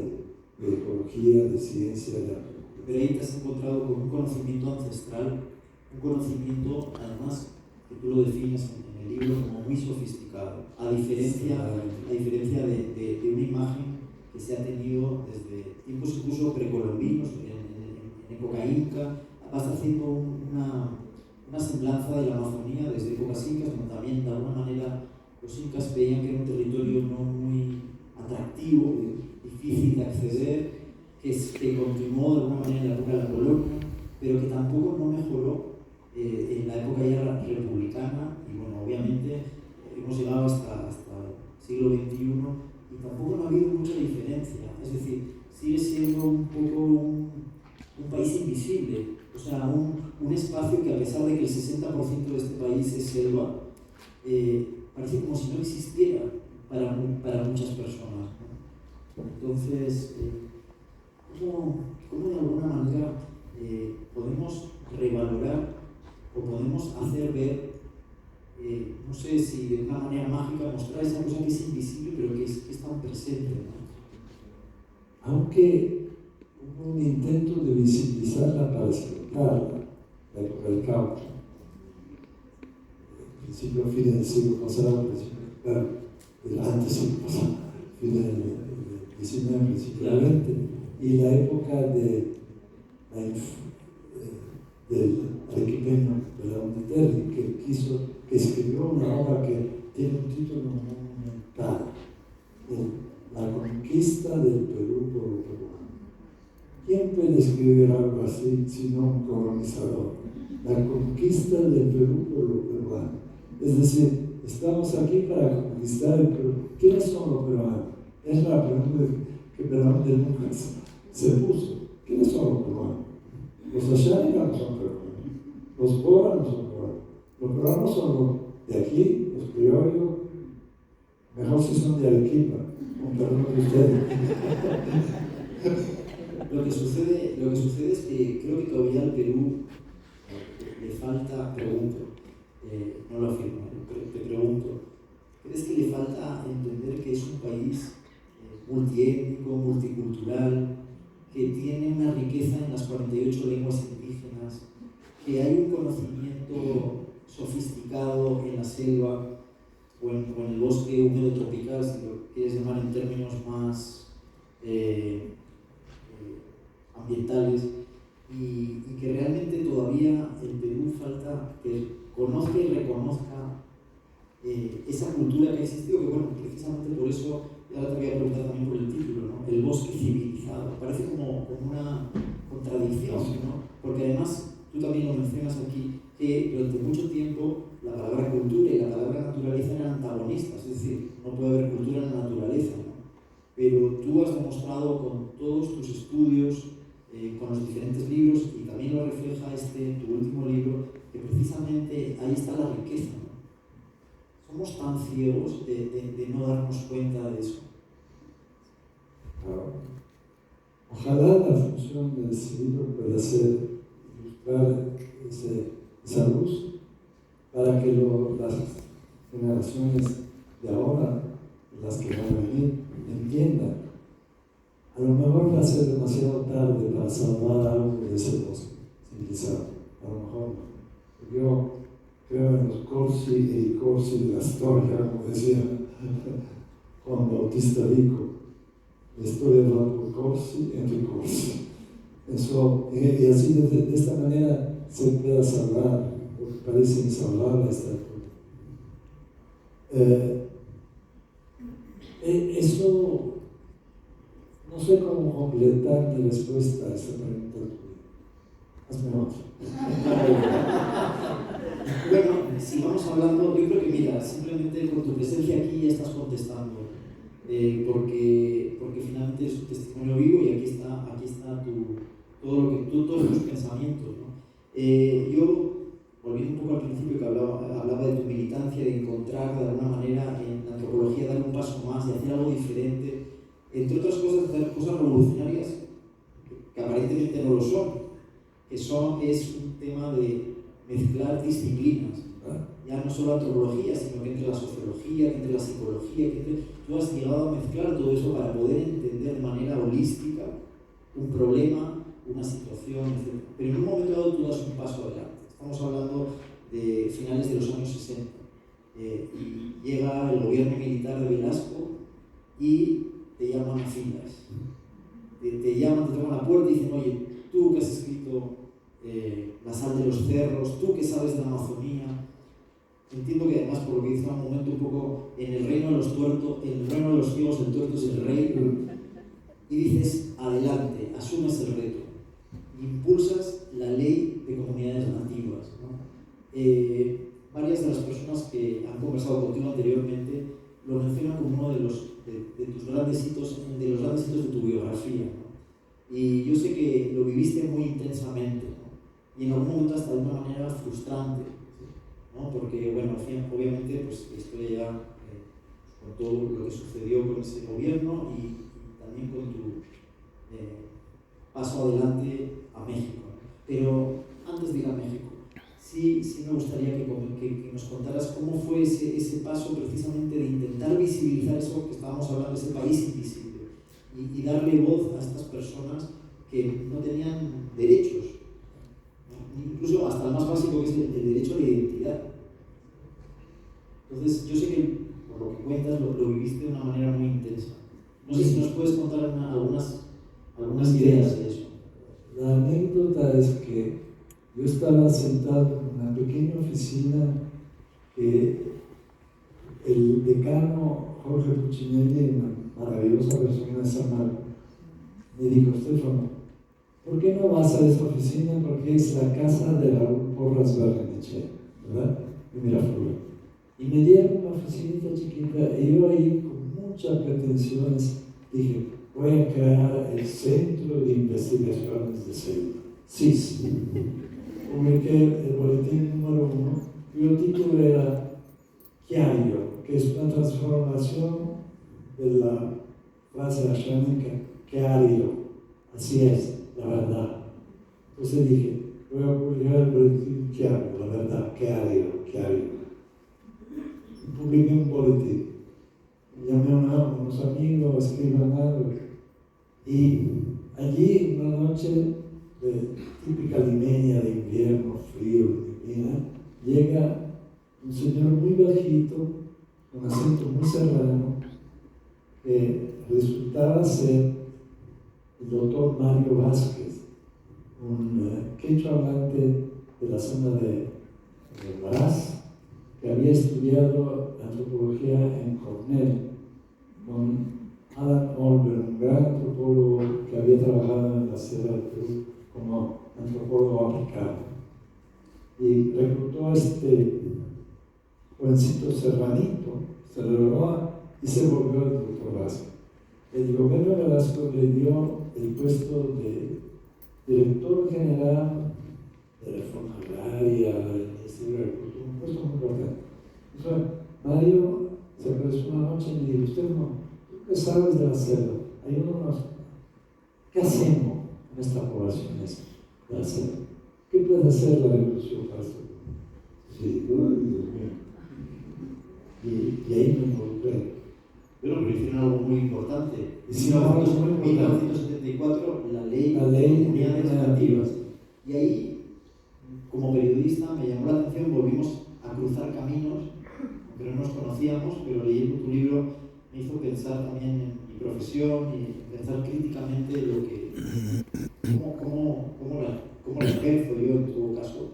Speaker 3: ecología, de ciencia, de arqueología.
Speaker 1: Pero ahí te has encontrado con un conocimiento ancestral, un conocimiento, además, que tú lo defines en el libro como muy sofisticado, a diferencia de una imagen que se ha tenido desde tiempos incluso precolombinos, en época inca. Vas haciendo una semblanza de la Amazonía desde épocas incas, donde también de alguna manera los incas veían que era un territorio no muy atractivo, difícil de acceder, que continuó de alguna manera en la época de la colonia, pero que tampoco no mejoró en la época ya republicana. Y bueno, obviamente hemos llegado hasta el siglo XXI y tampoco no ha habido mucha diferencia. Es decir, sigue siendo un poco un país invisible, o sea, un espacio que, a pesar de que el 60% de este país es selva, parece como si no existiera para muchas personas, ¿no? Entonces, ¿cómo de alguna manera podemos revalorar o podemos hacer ver, no sé si de una manera mágica, mostrar esa cosa que es invisible pero que es tan presente, ¿no?
Speaker 3: Aunque hubo un intento de visibilizarla para explicarla, la época del caucho, principio fin del siglo pasado, claro, antes siglo pasado, fin del XIX, principio del XX, y la época del arequipeño de la Uniterri, que escribió una obra que tiene un título monumental, La conquista del Perú por los peruanos. ¿Quién puede escribir algo así sino un colonizador? La conquista del Perú por los peruanos. Es decir, estamos aquí para conquistar el Perú. ¿Quiénes son los peruanos? Es la pregunta que Perón de nunca se puso. ¿Quiénes son los peruanos? Los Ashaninka no son peruanos. Los Bora no son peruanos. Los peruanos son los de aquí, los criollos. Mejor si son de Arequipa, con perdón de ustedes.
Speaker 1: Lo que sucede es que creo que todavía al Perú le falta, no lo afirmo, te pregunto, ¿crees que le falta entender que es un país multiétnico, multicultural, que tiene una riqueza en las 48 lenguas indígenas, que hay un conocimiento sofisticado en la selva o en el bosque húmedo tropical, si lo quieres llamar en términos más ambientales, y que realmente todavía el Perú falta que conozca y reconozca esa cultura que ha existido, que bueno, precisamente por eso, y ahora te voy a preguntar también por el título, ¿no? El bosque civilizado, parece como una contradicción, ¿no? Porque además, tú también lo mencionas aquí, que durante mucho tiempo la palabra cultura y la palabra naturaleza eran antagonistas, es decir, no puede haber cultura en la naturaleza, ¿no? Pero tú has demostrado con todos tus estudios con los diferentes libros, y también lo refleja tu último libro, que precisamente ahí está la riqueza, ¿no? Somos tan ciegos de no darnos cuenta de eso.
Speaker 3: Ojalá la función del libro pueda ser ilustrar esa luz para que las generaciones de ahora, las que van a venir, entiendan. A lo mejor va a ser demasiado tarde para salvar algo de ese bosque civilizado. A lo mejor no. Yo creo en los corsi e i corsi de la historia, como decía Juan Bautista Vico. La historia va por corsi e ricorsi. Eso, y así de esta manera se pueda salvar, porque parece insalvable esta altura. Eso, no sé cómo completar mi respuesta a esta pregunta tuya. Hazme otra.
Speaker 1: Bueno, si vamos hablando, yo creo que mira, simplemente con tu presencia aquí ya estás contestando, porque finalmente es un testimonio vivo y aquí está todos tus pensamientos, ¿no? Yo, volviendo un poco al principio que hablaba de tu militancia, de encontrar de alguna manera en la antropología, dar un paso más, de hacer algo diferente, entre otras cosas, hacer cosas revolucionarias que aparentemente no lo son, es un tema de mezclar disciplinas, ya no solo la antropología, sino que entre la sociología, que entre la psicología, tú has llegado a mezclar todo eso para poder entender de manera holística un problema, una situación, etc. Pero en un momento dado tú das un paso adelante. Estamos hablando de finales de los años 60 y llega el gobierno militar de Velasco y te llaman a filas. Te llaman, te tocan la puerta y dicen, oye, tú que has escrito La sal de los cerros, tú que sabes de la Amazonía. Entiendo que además, por lo que dice un momento un poco, en el reino de los tuertos, en el reino de los ciegos, el tuerto es el rey. Y dices, adelante, asumes el reto. Impulsas la ley de comunidades nativas, ¿no? Varias de las personas que han conversado contigo anteriormente lo mencionan como uno de los grandes hitos de tu biografía, ¿no? Y yo sé que lo viviste muy intensamente, ¿no? Y en algún momento hasta de una manera frustrante, ¿no? Porque, bueno, obviamente, pues esto ya con todo lo que sucedió con ese gobierno y también con tu paso adelante a México. Pero antes de ir a México, sí me gustaría que nos contaras cómo fue ese paso precisamente de intentar visibilizar eso que estábamos hablando, ese país invisible, y darle voz a estas personas que no tenían derechos, ¿no? Incluso hasta el más básico, que es el derecho a la identidad. Entonces, yo sé que por lo que cuentas lo viviste de una manera muy intensa. No sé si nos puedes contar algunas ideas de eso.
Speaker 3: La anécdota es que yo estaba sentado en una pequeña oficina que el decano Jorge Puccinelli, una maravillosa persona de San Marcos, me dijo, Stefano, ¿por qué no vas a esa oficina? Porque es la casa de Raúl Porras Barrenechea, ¿verdad? De Miraflores. Y me dieron una oficinita chiquita y yo ahí con muchas pretensiones dije, voy a crear el Centro de Investigaciones de Célula, CIS. Publiqué el boletín número 1, cuyo título era Chiario, que es una transformación de la frase ashánica Chiario, así es, la verdad. Entonces dije, voy a publicar el boletín Chiario, la verdad, Chiario. Y publiqué un boletín. Llamé a unos amigos, escriban algo. Y allí, una noche de típica limeña de invierno, frío, llega un señor muy bajito, con acento muy serrano, que resultaba ser el doctor Mario Vázquez, un quechua hablante de la zona de Huaraz, que había estudiado antropología en Cornell, con Alan Olber, un gran antropólogo que había trabajado en la Sierra del Perú como antropólogo aplicado. Y reclutó a este jovencito serranito, se lo logró y se volvió el doctor Vázquez. El gobierno de Velasco le dio el puesto de director general de Reforma Agraria, del Ministerio de Agricultura, un puesto muy importante. Entonces, Mario se apareció una noche y me dijo, usted no, tú qué sabes de la selva, ayúdanos, ¿qué hacemos en esta población de la selva? ¿Qué puede hacer la revolución para esto? Sí, Dios mío. Y ahí me involucré.
Speaker 1: Bueno, pero hicieron algo muy importante.
Speaker 3: Hicieron algo muy importante.
Speaker 1: En 1974, la ley de comunidades nativas. Y ahí, como periodista, me llamó la atención, volvimos a cruzar caminos, aunque no nos conocíamos, pero leyendo tu libro me hizo pensar también en mi profesión y pensar críticamente lo que, cómo la ejerzo yo en todo caso.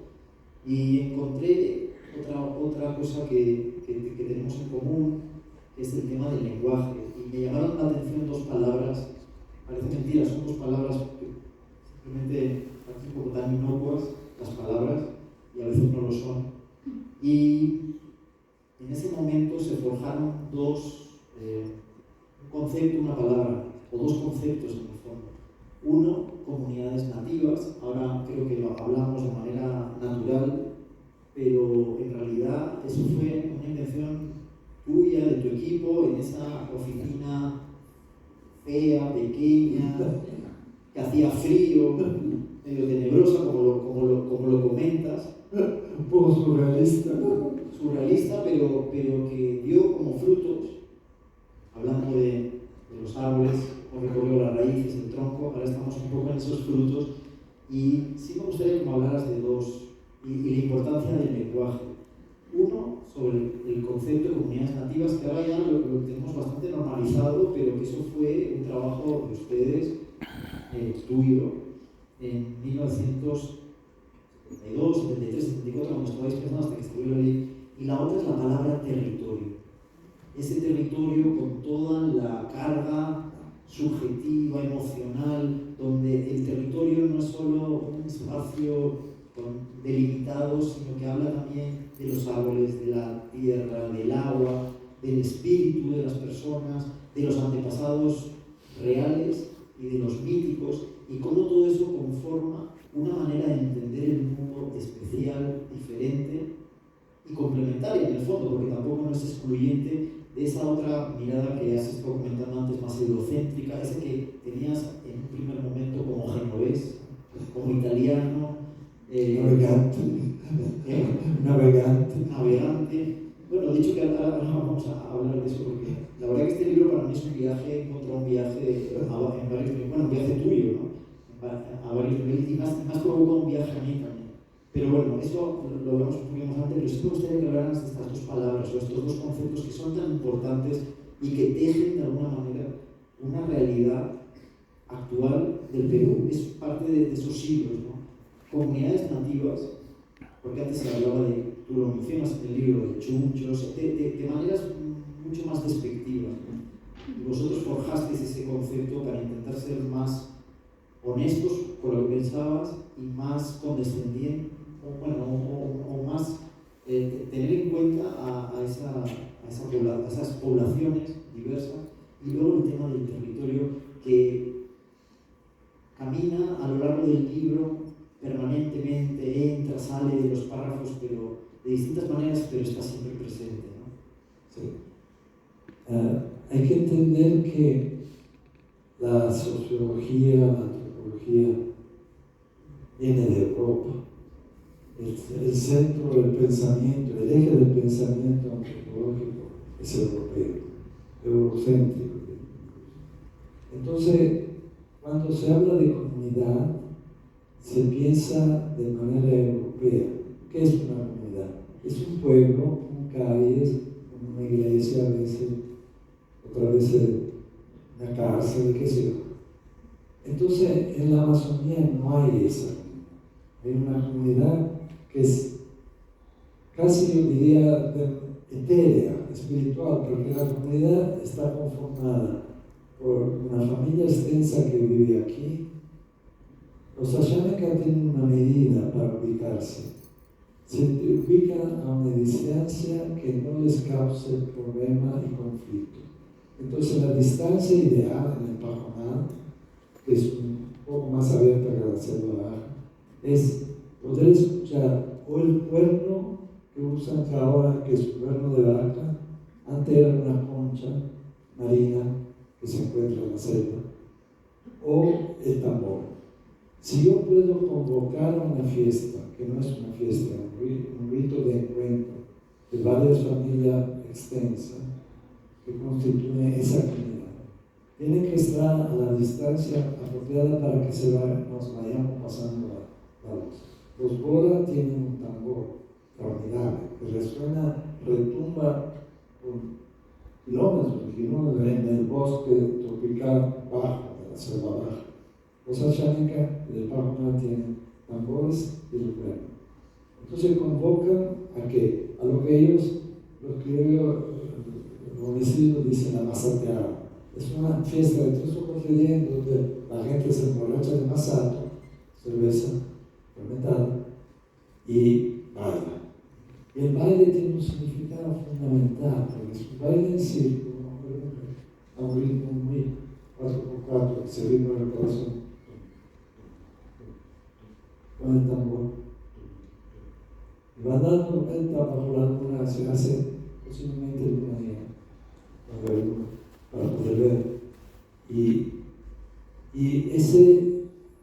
Speaker 1: Y encontré otra cosa que tenemos en común, que es el tema del lenguaje. Y me llamaron la atención dos palabras, parece mentira, son dos palabras que simplemente parecen un poco tan inocuas, las palabras, y a veces no lo son. Y en ese momento se forjaron un concepto, una palabra, o dos conceptos en el fondo. Uno, comunidades nativas, ahora creo que lo hablamos de manera natural, pero en realidad eso fue una invención tuya, de tu equipo, en esa oficina fea, pequeña, que hacía frío, medio tenebrosa, como lo comentas.
Speaker 3: Un poco surrealista.
Speaker 1: Surrealista, pero que dio como frutos, hablando de los árboles, hemos recorrido las raíces, el tronco, ahora estamos un poco en esos frutos. Y sí me gustaría que me hablaras de dos, y la importancia del lenguaje. Uno, sobre el concepto de comunidades nativas, que ahora ya lo tenemos bastante normalizado, pero que eso fue un trabajo de ustedes, tuyo, en 1972, 73, 74, cuando estabais pensando hasta que salió la ley. Y la otra es la palabra territorio. Ese territorio con toda la carga subjetiva, emocional, donde el territorio no es solo un espacio delimitado, sino que habla también de los árboles, de la tierra, del agua, del espíritu de las personas, de los antepasados reales y de los míticos, y cómo todo eso conforma una manera de entender el mundo especial, diferente y complementaria en el fondo, porque tampoco no es excluyente de esa otra mirada que has estado comentando antes, más eurocéntrica, ese que tenías en un primer momento como genovés, como italiano, navegante. Bueno, dicho que ahora vamos a hablar de eso, porque la verdad que este libro para mí es un viaje, contra un viaje un viaje tuyo, ¿no? A varios niveles, y más provocó un viaje a mí también. Pero bueno, eso lo hablamos un poquito más antes, pero sí me gustaría que hablaras de estas dos palabras, o estos dos conceptos que son tan importantes y que tejen de alguna manera una realidad actual del Perú. Es parte de esos siglos, ¿no? Comunidades nativas, porque antes se hablaba de, tú lo mencionas en el libro, de chunchos, de maneras mucho más despectivas, ¿no? Y vosotros forjasteis ese concepto para intentar ser más honestos con lo que pensabas y más condescendientes, o más tener en cuenta a esas poblaciones diversas. Y luego el tema del territorio que camina a lo largo del libro permanentemente, entra, sale de los párrafos, pero de distintas maneras, pero está siempre presente, ¿no?
Speaker 3: Sí. Hay que entender que la sociología, la antropología viene de Europa. El centro del pensamiento, el eje del pensamiento antropológico es europeo, eurocéntrico. Entonces, cuando se habla de comunidad, se piensa de manera europea. ¿Qué es una comunidad? Es un pueblo con calles, con una iglesia, a veces, otra vez una cárcel, qué sé yo. Entonces, en la Amazonía no hay esa comunidad. Hay una comunidad que es casi, yo diría, etérea, espiritual, porque la comunidad está conformada por una familia extensa que vive aquí. Los Ashameca tienen una medida para ubicarse. Se ubican a una distancia que no les cause problema y conflicto. Entonces la distancia ideal en el Pajonal, que es un poco más abierta que la selva baja, es poder escuchar o el cuerno que usan ahora, que es un cuerno de vaca, antes era una concha marina que se encuentra en la selva, o el tambor. Si yo puedo convocar una fiesta, que no es una fiesta, un rito de encuentro de varias familias extensas que constituyen esa comunidad, tiene que estar a la distancia apropiada para que nos vayamos pasando la voz. Los bodas tienen un tambor formidable que resuena, retumba por kilómetros en el bosque tropical bajo de la selva baja. Los achánicas del Bajo Mar tienen tambores y el cuerno. Entonces convocan a lo que ellos, los criollos, los homicidios dicen la masateada. Es una fiesta de 3 o 4 días donde la gente se emborracha de masato, cerveza fermentada, y baila. Y el baile tiene un significado fundamental, porque es un baile en circo, a un ritmo muy 4x4, ese ritmo del corazón, con el tambor. Y va dando vuelta bajo la luna, se hace posiblemente de una día, para poder ver. Y ese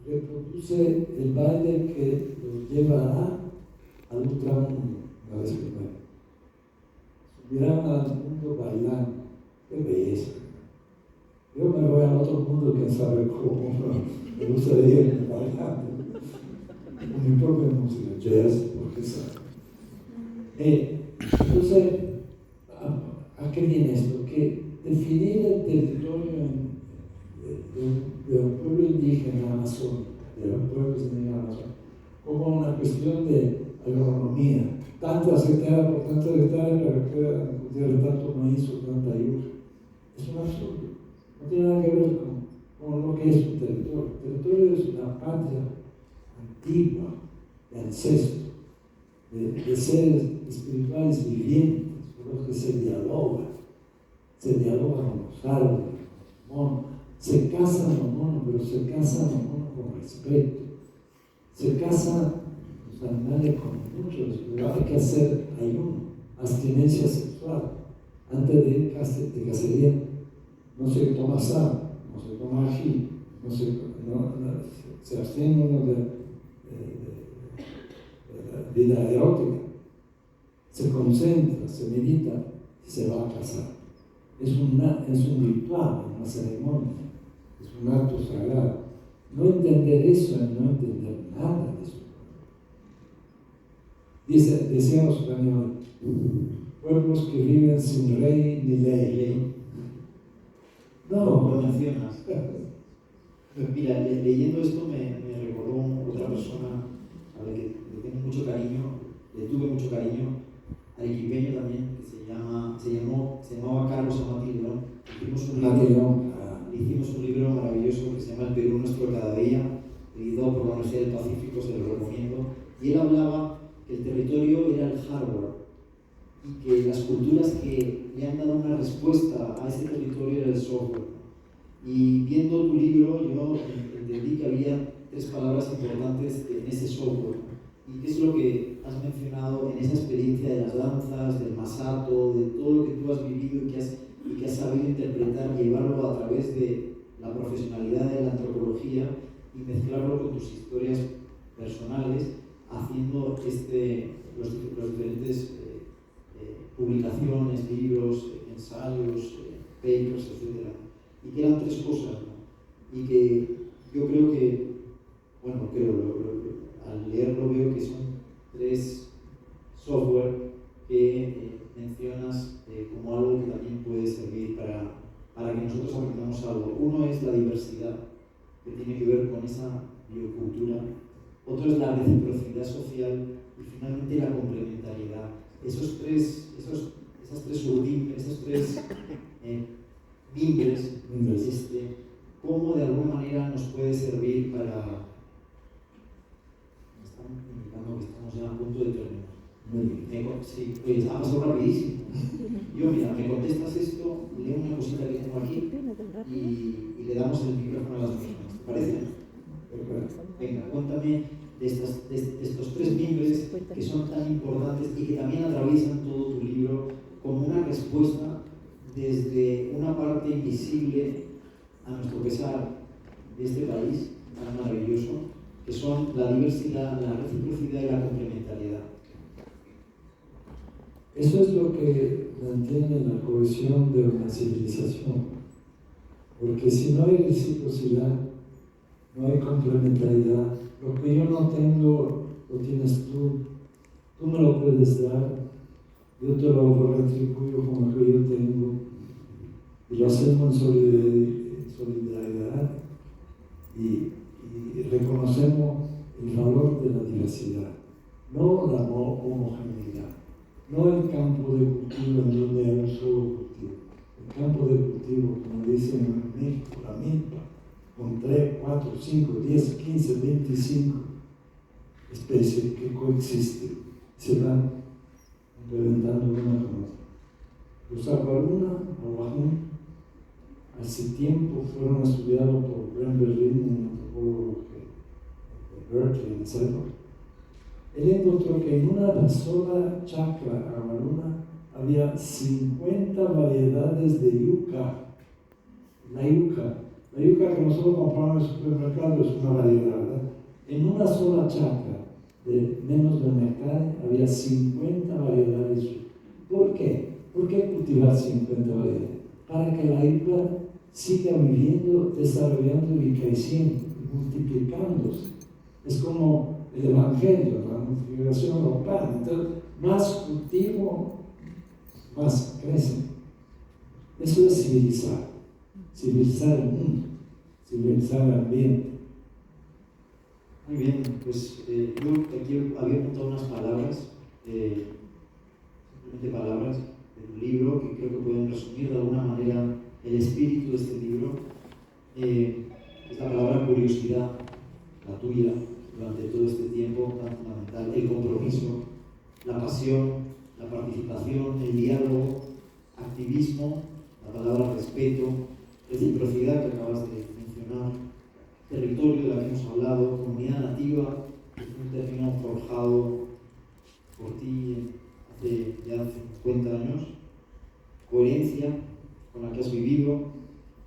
Speaker 3: reproduce el baile que los llevará al ultramundo, la vez primera. Subirán al mundo bailando. ¡Qué belleza! Yo me voy al otro mundo, quién sabe cómo, me gustaría irme bailando con mi propia música, jazz, porque sabe. Entonces, ¿a qué viene esto? Que definir el territorio de un pueblo indígena amazónico, de los pueblos indígenas amazónicos, como una cuestión de agronomía, tantas hectáreas por tantas hectáreas para que puedan cultivar tanto maíz o tanta yuca. Es un absurdo, no tiene nada que ver con lo que es un territorio. El territorio es una patria antigua, de ancestros, de seres espirituales vivientes, con los que se dialoga con los árboles, con los monos. Se casan los monos, pero se casan los monos con respeto. Se casan los animales con muchos, pero hay que hacer ayuno, abstinencia sexual. Antes de ir de cacería, no se toma sal, no se toma ají, se abstiene uno de vida erótica, se concentra, se medita y se va a casar. Es un ritual, una ceremonia, es un acto sagrado. No entender eso es no entender nada de eso. Decíamos también, pueblos que viven sin rey ni ley.
Speaker 1: No, lo mencionas. Mira, leyendo esto me recordó otra persona a la que le tengo mucho cariño, le tuve mucho cariño, arequipeño también, que se llamaba Carlos Amatildo. Hicimos un libro maravilloso que se llama El Perú Nuestro de Cada Día, editado por la Universidad del Pacífico, se lo recomiendo. Y él hablaba que el territorio era el hardware y que las culturas que le han dado una respuesta a ese territorio era el software. Y viendo tu libro, yo entendí que había 3 palabras importantes en ese software. ¿Y qué es lo que has mencionado en esa experiencia de las danzas, del masato, de todo lo que tú has vivido y que has sabido interpretar, llevarlo a través de la profesionalidad de la antropología y mezclarlo con tus historias personales, haciendo los diferentes publicaciones, libros, ensayos, papers, etc. Y que eran 3 cosas, ¿no? Y que yo creo que, bueno, al leerlo veo que son 3 software que mencionas como algo que también puede servir para que nosotros aprendamos algo. Uno es la diversidad, que tiene que ver con esa biocultura. Otro es la reciprocidad social y finalmente la complementariedad. Esas tres mimbres, cómo de alguna manera nos puede servir para... Me están indicando que estamos ya a punto de terminar. Sí, oye, ha pasado rapidísimo. Yo, mira, me contestas esto, leo una cosita que tengo aquí y le damos el micrófono a las personas. ¿Te parece? Venga, cuéntame de estos tres mimbres que son tan importantes y que también atraviesan todo tu libro como una respuesta desde una parte invisible, a nuestro pesar, de este país tan maravilloso, que son la diversidad, la reciprocidad y la complementariedad.
Speaker 3: Eso es lo que mantiene la cohesión de una civilización. Porque si no hay reciprocidad, no hay complementariedad. Lo que yo no tengo, lo tienes tú me lo puedes dar, yo te lo retribuyo con lo que yo tengo. Y lo hacemos en solidaridad y reconocemos el valor de la diversidad, no la homogeneidad, no el campo de cultivo en donde hay un solo cultivo. El campo de cultivo, como dicen en México, la milpa, con 3, 4, 5, 10, 15, 25 especies que coexisten, se van complementando una con otra. Los aguaruna, hace tiempo fueron estudiados por Bren Berlin, un antropólogo de Berkeley, etc. Él encontró que en una sola chacra aguaruna había 50 variedades de yuca. La yuca que nosotros compramos en el supermercado es una variedad, ¿verdad? En una sola chacra de menos de una hectárea había 50 variedades. ¿Por qué? ¿Por qué cultivar 50 variedades? Para que la yuca siga viviendo, desarrollando y creciendo, multiplicándose. Es como el evangelio, la multiplicación local. Entonces, más cultivo, más crece. Eso es civilizar el mundo, civilizar el ambiente.
Speaker 1: Muy bien, pues yo aquí había apuntado unas palabras, simplemente palabras de un libro que creo que pueden resumir de alguna manera el espíritu de este libro. Es la palabra curiosidad, la tuya, durante todo este tiempo tan fundamental, el compromiso, la pasión, la participación, el diálogo, activismo, la palabra respeto, reciprocidad que acabas de mencionar, territorio de la que hemos hablado, comunidad nativa, que es un término forjado por ti hace ya 50 años, coherencia con la que has vivido,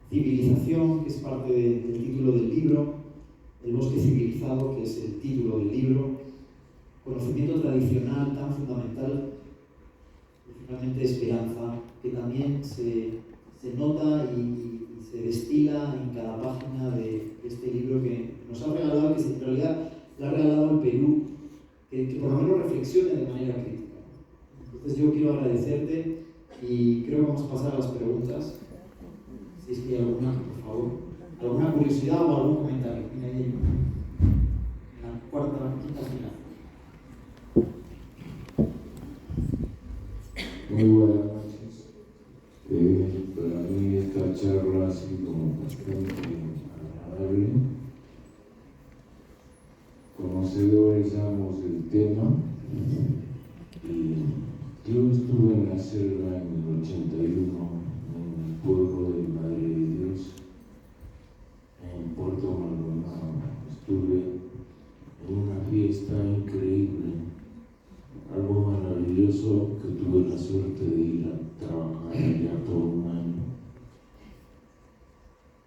Speaker 1: civilización, que es parte del título del libro, el bosque civilizado, que es el título del libro, conocimiento tradicional tan fundamental, y finalmente esperanza, que también se nota y se destila en cada página de este libro que nos ha regalado, que en realidad le ha regalado al Perú, que por lo menos reflexione de manera crítica. Entonces yo quiero agradecerte y creo que vamos a pasar a las preguntas. Si es que hay alguna, por favor, alguna curiosidad o algún comentario. Mira ahí en la quinta fila.
Speaker 4: Muy buenas noches. Para mí esta charla ha sido bastante agradable. Conocedores ambos del tema. Y yo estuve en la selva en el 81, en el pueblo de Madre de Dios, en Puerto Maldonado. Estuve en una fiesta increíble, algo maravilloso que tuve la suerte de ir a trabajar allá por un año.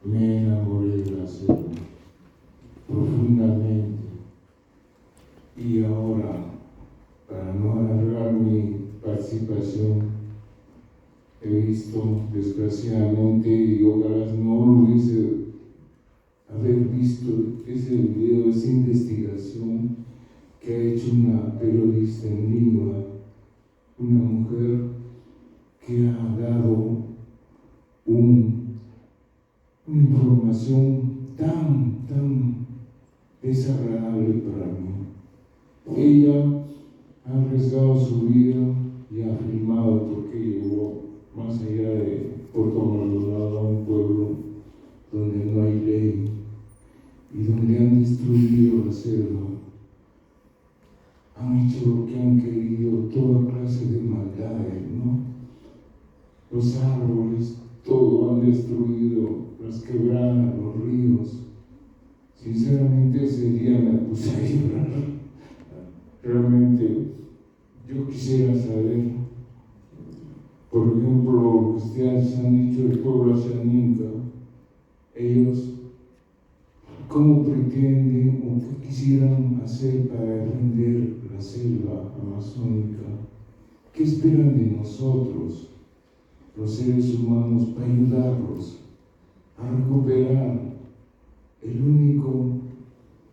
Speaker 4: Me enamoré de la selva profundamente y ahora, para no alargar mi participación, he visto desgraciadamente, y ojalá no lo hubiese haber visto ese video, esa investigación que ha hecho una periodista en Lima, una mujer que ha dado una información tan desagradable para mí. Ella ha arriesgado su vida y ha filmado porque llegó más allá de Puerto Maldonado a un pueblo donde no hay ley y donde han destruido la selva. Han hecho lo que han querido, toda clase de maldades, ¿no? Los árboles, todo han destruido, las quebradas, los ríos. Sinceramente ese día me puse a llorar. Realmente yo quisiera saber, por ejemplo, lo que ustedes han dicho del pueblo Ashaninka, ellos cómo pretenden o qué quisieran hacer para defender la selva amazónica, qué esperan de nosotros, los seres humanos, para ayudarlos a recuperar el único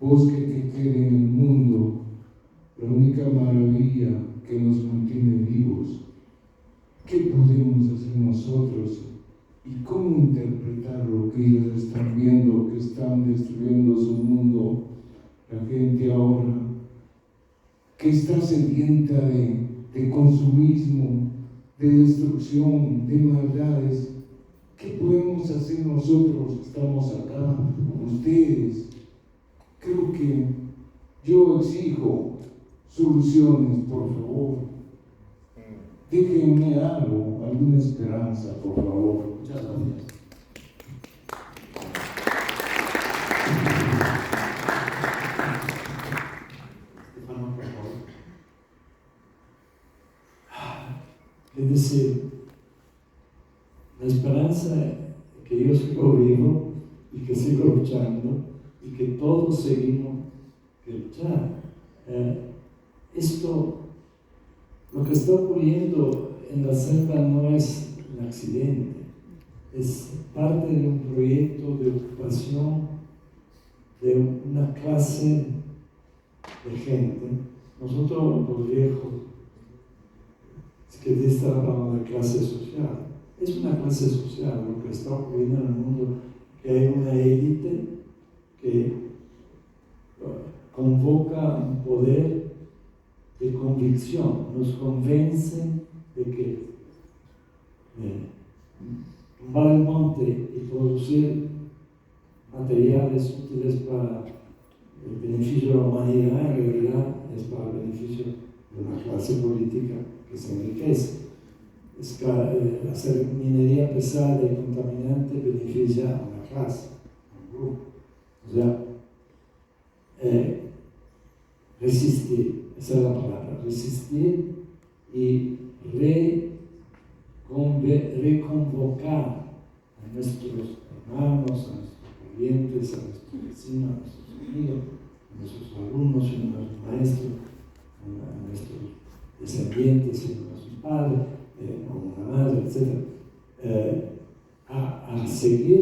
Speaker 4: bosque que quede en el mundo, la única maravilla que nos mantiene vivos. ¿Qué podemos hacer nosotros? ¿Y cómo interpretar lo que ellos están viendo, que están destruyendo su mundo? La gente ahora, que está sedienta de consumismo, de destrucción, de maldades. ¿Qué podemos hacer nosotros? Estamos acá, ustedes. Creo que yo exijo soluciones, por favor. Déjenme algo, alguna esperanza, por favor.
Speaker 1: Muchas gracias. Estefano, por favor.
Speaker 3: Es decir, la esperanza que yo sigo vivo y que sigo luchando y que todos seguimos que luchar. Esto, lo que está ocurriendo en la selva no es un accidente, es parte de un proyecto de ocupación de una clase de gente. Nosotros los viejos, es que te está hablando de clase social, es una clase social lo que está ocurriendo en el mundo, que hay una élite que convoca un poder de convicción, nos convence de que tumbar el monte y producir materiales útiles para el beneficio de la humanidad, en realidad es para el beneficio de una clase política que se enriquece. Es que hacer minería pesada y contaminante beneficia a una clase, a un grupo. O sea, resistir, esa es la palabra, resistir y reconvocar a nuestros hermanos, a nuestros parientes, a nuestros vecinos, a nuestros amigos, a nuestros alumnos y a nuestros maestros, a nuestros descendientes y a nuestros padres, a una madre, etc. A seguir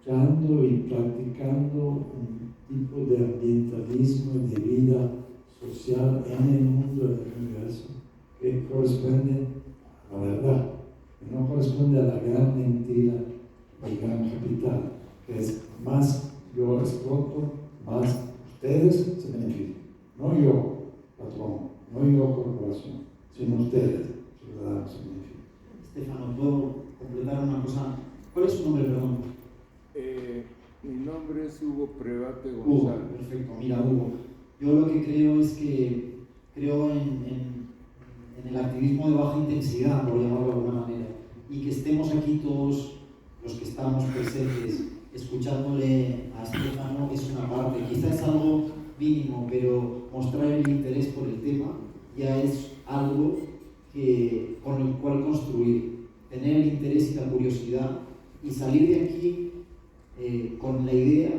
Speaker 3: luchando y practicando un tipo de ambientalismo y de vida social en el mundo del universo que corresponde a la verdad, que no corresponde a la gran mentira del gran capital, que es más yo exploto, más ustedes se benefician, no yo, patrón, no yo, corporación, sino ustedes, ciudadanos, se benefician.
Speaker 1: Estefano, ¿puedo completar una cosa? ¿Cuál es su nombre, perdón?
Speaker 5: Mi nombre es Hugo Prevate
Speaker 1: Hugo,
Speaker 5: González.
Speaker 1: perfecto. Mira, Hugo, yo lo que creo es que creo en el activismo de baja intensidad, por llamarlo de alguna manera, y que estemos aquí todos los que estamos presentes escuchándole a Estefano es una parte, quizás es algo mínimo, pero mostrar el interés por el tema ya es algo con el cual construir, tener el interés y la curiosidad y salir de aquí con la idea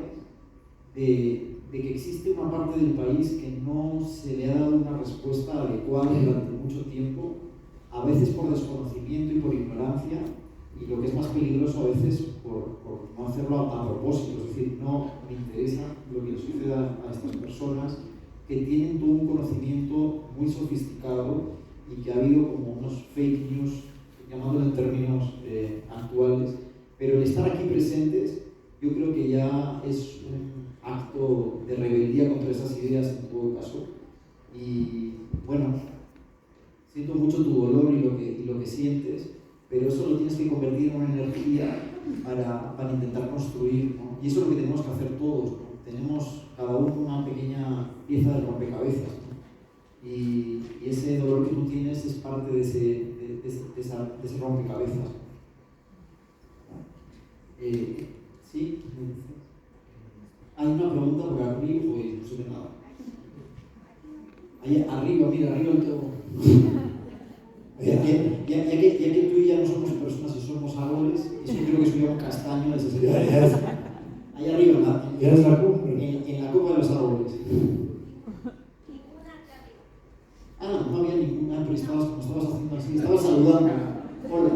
Speaker 1: de que existe una parte del país que no se le ha dado una respuesta adecuada durante mucho tiempo, a veces por desconocimiento y por ignorancia, y lo que es más peligroso a veces por no hacerlo a propósito, es decir, no me interesa lo que le suceda a estas personas que tienen todo un conocimiento muy sofisticado y que ha habido como unos fake news, llamándolo en términos actuales, pero el estar aquí presentes yo creo que ya es un acto de rebeldía contra esas ideas en todo caso. Y bueno, siento mucho tu dolor y lo que sientes, pero eso lo tienes que convertir en una energía para intentar construir, ¿no? Y eso es lo que tenemos que hacer todos, ¿no? Tenemos cada uno una pequeña pieza de rompecabezas, ¿no? Y ese dolor que tú tienes es parte de ese rompecabezas. ¿Sí? Hay una pregunta por arriba, pues no se ve nada. Ahí arriba, mira, arriba del todo. Ya que tú y ya no somos personas y somos árboles, eso creo que sería un castaño de 60. Ahí arriba,
Speaker 3: Ya es la cumbre.
Speaker 1: en la copa de los árboles. Ah, no había ninguna, pero estabas haciendo así, estabas saludando. Hola.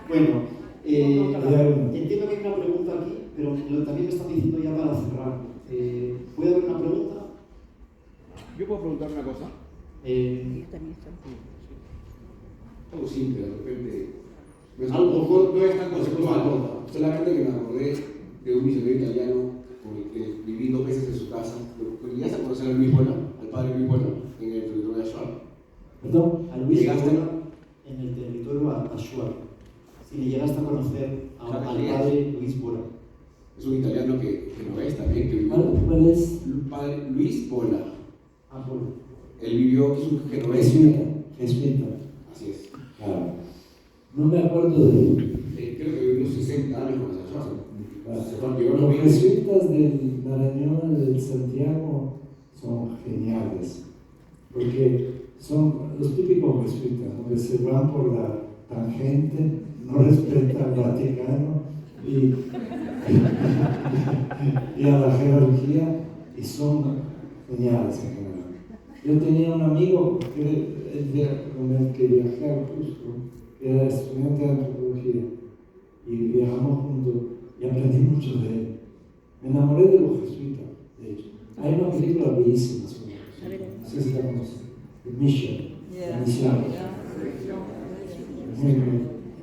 Speaker 1: Bueno, entiendo que hay una pregunta aquí, pero también me están diciendo ya para cerrar. ¿Puede haber una pregunta?
Speaker 5: ¿Yo puedo preguntar una cosa?
Speaker 6: Algo simple, de repente.
Speaker 1: Algo
Speaker 6: No es tan conceptual, solamente que me acordé de un misionero italiano con el que viví 2 meses en su casa. Pero ya se conocer a Luis Bueno, al padre Luis Bueno, en el territorio de Ashuar.
Speaker 3: ¿Perdón?
Speaker 1: A Luis
Speaker 6: ¿Llegaste?
Speaker 1: Bueno, en el territorio Ashuar. Si le llegaste a conocer al padre Luis Bora.
Speaker 6: Es un italiano que no es también, que vivió.
Speaker 3: ¿Cuál es?
Speaker 6: El padre Luis Bola.
Speaker 1: Ah, bueno.
Speaker 6: Él vivió, es un genovés.
Speaker 3: Jesuita.
Speaker 6: Así es.
Speaker 3: Claro. No me acuerdo de él.
Speaker 6: Creo que vivió 60 años con esa cosa.
Speaker 3: Los jesuitas del Marañón, del Santiago, son geniales. Porque son los típicos jesuitas, ¿no? Que se van por la tangente, no respetan al Vaticano y a la jerarquía, y son geniales en general. Yo tenía un amigo con el que viajé a Cusco, que era estudiante de antropología, y viajamos juntos y aprendí mucho de él. Me enamoré de los jesuitas, de hecho. Hay una película bellísima sobre eso. No sé si la conocen. The Mission, la misión. Muy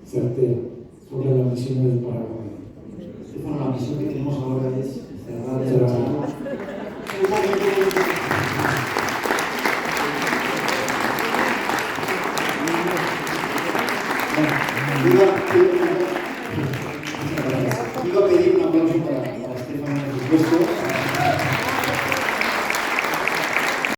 Speaker 3: certera, sobre la misión del Paraguay.
Speaker 1: Bueno, la misión que tenemos ahora es cerrar el
Speaker 3: Cerrar.
Speaker 1: programa. Iba a pedir un aplauso para Estefano, por supuesto.